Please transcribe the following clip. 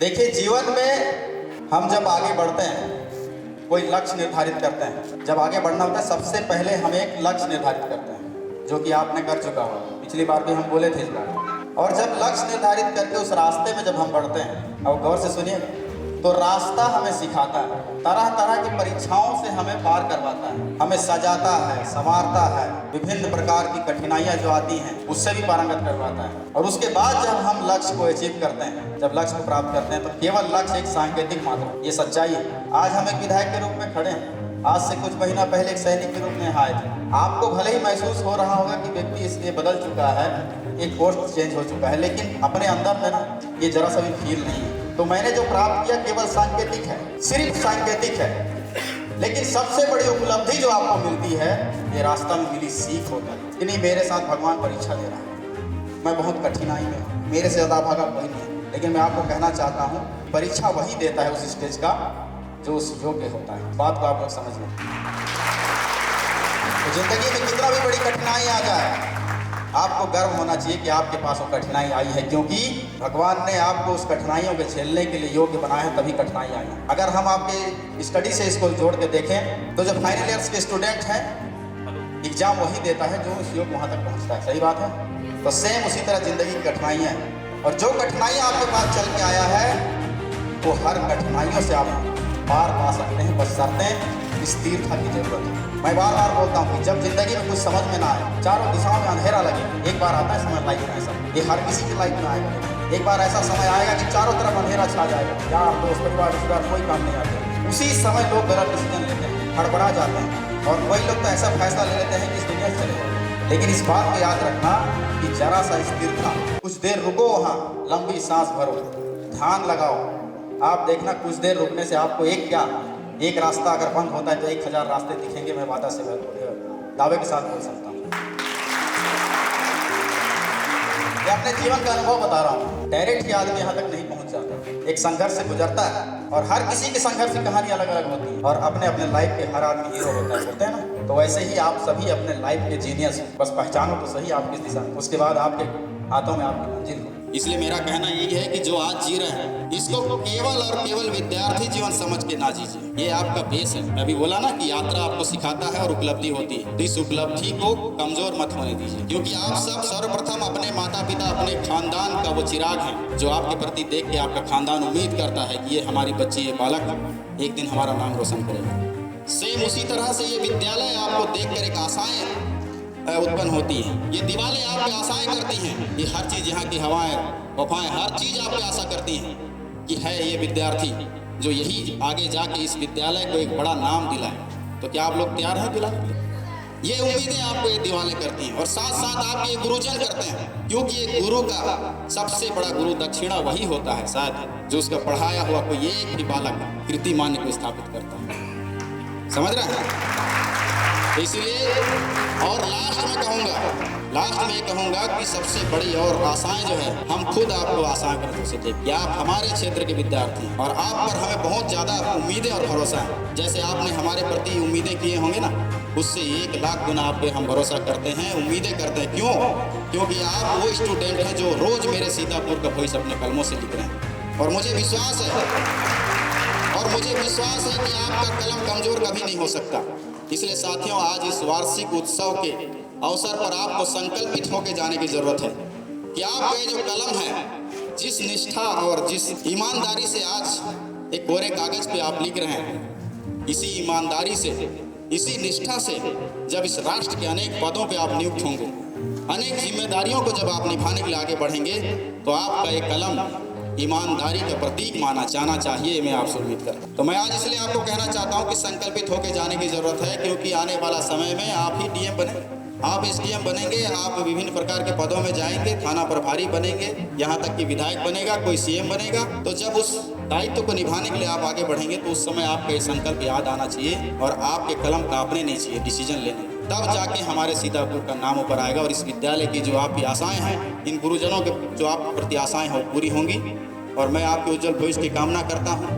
देखिए, जीवन में हम जब आगे बढ़ते हैं, कोई लक्ष्य निर्धारित करते हैं। जब आगे बढ़ना होता है, सबसे पहले हम एक लक्ष्य निर्धारित करते हैं, जो कि आपने कर चुका हो। पिछली बार भी हम बोले थे इस बार। और जब लक्ष्य निर्धारित करके उस रास्ते में जब हम बढ़ते हैं, और गौर से सुनिए, तो रास्ता हमें सिखाता है, तरह तरह की परीक्षाओं से हमें पार करवाता है, हमें सजाता है, संवारता है, विभिन्न प्रकार की कठिनाइयां जो आती हैं उससे भी पारंगत करवाता है। और उसके बाद जब हम लक्ष्य को अचीव करते हैं, जब लक्ष्य को प्राप्त करते हैं, तो केवल लक्ष्य एक सांकेतिक मात्र, ये सच्चाई है। आज हम एक विधायक के रूप में खड़े हैं, आज से कुछ महीना पहले एक सैनिक के रूप में आए थे। आपको भले ही महसूस हो रहा होगा कि व्यक्ति इसलिए बदल चुका है, एक पोस्ट चेंज हो चुका है, लेकिन अपने अंदर में ना ये जरा सा भी फील नहीं है। तो मैंने जो प्राप्त किया केवल सांकेतिक है, सिर्फ सांकेतिक है। लेकिन सबसे बड़ी उपलब्धि जो आपको मिलती है, ये रास्ता में मिली सीख होता है कि नहीं, मेरे साथ भगवान परीक्षा ले रहा है, मैं बहुत कठिनाई में हूँ, मेरे से ज़्यादा भागा कोई नहीं। लेकिन मैं आपको कहना चाहता हूँ, परीक्षा वही देता है उस स्टेज का जो उस योग्य होता है। बात को आप लोग समझ लें। तो जिंदगी में कितना भी बड़ी कठिनाई आ जाए, आपको गर्व होना चाहिए कि आपके पास वो कठिनाई आई है, क्योंकि भगवान ने आपको उस कठिनाइयों के झेलने के लिए योग्य बनाया है, तभी कठिनाई आई है। अगर हम आपके स्टडी से इसको जोड़ के देखें, तो जो फाइनल ईयर्स के स्टूडेंट हैं, एग्जाम वही देता है जो उस योग वहाँ तक पहुँचता है। सही बात है। तो सेम उसी तरह जिंदगी की कठिनाइयाँ हैं, और जो कठिनाइयाँ आपके पास चल के आया है, वो हर कठिनाइयों से आप पार पा सकते हैं, बशर्ते स्थिरता की जरूरत है। मैं बार बार बोलता हूँ कि जब जिंदगी में कुछ समझ में ना आए, चारों दिशाओं में अंधेरा लगे, एक बार आता है समय लाइफ में ऐसा, ये हर किसी की लाइफ में आएगा। एक बार ऐसा समय आएगा कि चारों तरफ अंधेरा छा जाएगा, यार दोस्त परिवार रिश्तेदार कोई काम नहीं आता। उसी समय लोग गलत डिसीजन लेते हैं, हड़बड़ा जाते हैं, और कोई लोग तो ऐसा फैसला ले लेते हैं कि इस दुनिया से चले जाए। लेकिन इस बात को याद रखना कि जरा सा स्थिरता, कुछ देर रुको, वहाँ लंबी सांस भरो, ध्यान लगाओ। आप देखना, कुछ देर रुकने से आपको एक रास्ता अगर बंद होता है तो 1000 रास्ते दिखेंगे। मैं वादा से दावे के साथ बोल सकता हूँ। मैं अपने जीवन का अनुभव बता रहा हूँ। डायरेक्ट ही आदमी यहाँ तक नहीं पहुँच जाता, एक संघर्ष से गुजरता है, और हर किसी की संघर्ष की कहानी अलग अलग होती है, और अपने अपने लाइफ के हर आदमी हीरो होता है, बोलते हैं ना। तो वैसे ही आप सभी अपने लाइफ के जीनियस, बस पहचानो तो सही आप किस दिशा में, उसके बाद आपके हाथों में आपकी मंजिल हो। इसलिए मेरा कहना यही है कि जो आज जी रहे हैं, इसको केवल और केवल विद्यार्थी जीवन समझ के ना जीजिए। ये आपका बेस है। मैं अभी बोला ना कि यात्रा आपको सिखाता है और उपलब्धि होती है, तो इस उपलब्धि को कमजोर मत होने दीजिए, क्योंकि आप सब सर्वप्रथम अपने माता पिता, अपने खानदान का वो चिराग हैं, जो आपके प्रति देख के आपका खानदान उम्मीद करता है कि ये हमारी बच्ची, ये बालक एक दिन हमारा नाम रोशन करेगा। सेम उसी तरह से ये विद्यालय आपको देख कर एक आशाएं उत्पन्न होती है, ये दीवारें आप पे आशाएं करती हैं, ये हर चीज़, यहाँ की हवाएं, वफाएं, हर चीज़ आप पे आशा करती हैं कि है ये विद्यार्थी जो यही आगे जाके इस विद्यालय को एक बड़ा नाम दिलाए। तो क्या आप लोग तैयार हैं दिलाने के लिए? ये उम्मीदें आपको ये दीवारें करती हैं, और साथ साथ आपके गुरुजन करते हैं, क्योंकि ये गुरु का सबसे बड़ा गुरु दक्षिणा वही होता है शायद, जो उसका पढ़ाया हुआ कोई एक भी बालक कीर्तिमान को स्थापित करता है। समझ रहे हैं? इसलिए और लास्ट में कहूँगा कि सबसे बड़ी और आशाएं जो है, हम खुद आपको आशा करते हैं कि आप हमारे क्षेत्र के विद्यार्थी हैं, और आप पर हमें बहुत ज़्यादा उम्मीदें और भरोसा है। जैसे आपने हमारे प्रति उम्मीदें किए होंगे ना, उससे 1 लाख गुना आप पे हम भरोसा करते हैं, उम्मीदें करते हैं। क्यों? क्योंकि आप वो स्टूडेंट हैं जो रोज़ मेरे सीतापुर का भविष्य अपने कलमों से लिख रहे हैं, और मुझे विश्वास है कि आपका कलम कमज़ोर कभी नहीं हो सकता। इसलिए साथियों, आज इस वार्षिक उत्सव के अवसर पर आपको संकल्पित होकर जाने की जरूरत है कि आपका ये जो कलम है, जिस निष्ठा और जिस ईमानदारी से आज एक कोरे कागज पे आप लिख रहे हैं, इसी ईमानदारी से, इसी निष्ठा से जब इस राष्ट्र के अनेक पदों पे आप नियुक्त होंगे, अनेक जिम्मेदारियों को जब आप निभाने के लिए आगे बढ़ेंगे, तो आपका एक कलम ईमानदारी का प्रतीक माना जाना चाहिए। मैं आपसे उम्मीद करता हूँ। तो मैं आज इसलिए आपको कहना चाहता हूँ कि संकल्पित होकर जाने की जरूरत है, क्योंकि आने वाला समय में आप ही डीएम बने, आप एसडीएम बनेंगे, आप विभिन्न प्रकार के पदों में जाएंगे, थाना प्रभारी बनेंगे, यहाँ तक कि विधायक बनेगा, कोई सीएम बनेगा। तो जब उस दायित्व को निभाने के लिए आप आगे बढ़ेंगे, तो उस समय आपका ये संकल्प याद आना चाहिए, और आपके कलम कांपने नहीं चाहिए डिसीजन लेने, तब जाके हमारे सीतापुर का नाम ऊपर आएगा, और इस विद्यालय की जो आपकी आशाएं हैं, इन गुरुजनों के जो आप प्रति आशाएं हैं, वो पूरी होंगी। और मैं आपके उज्जवल भविष्य की कामना करता हूँ।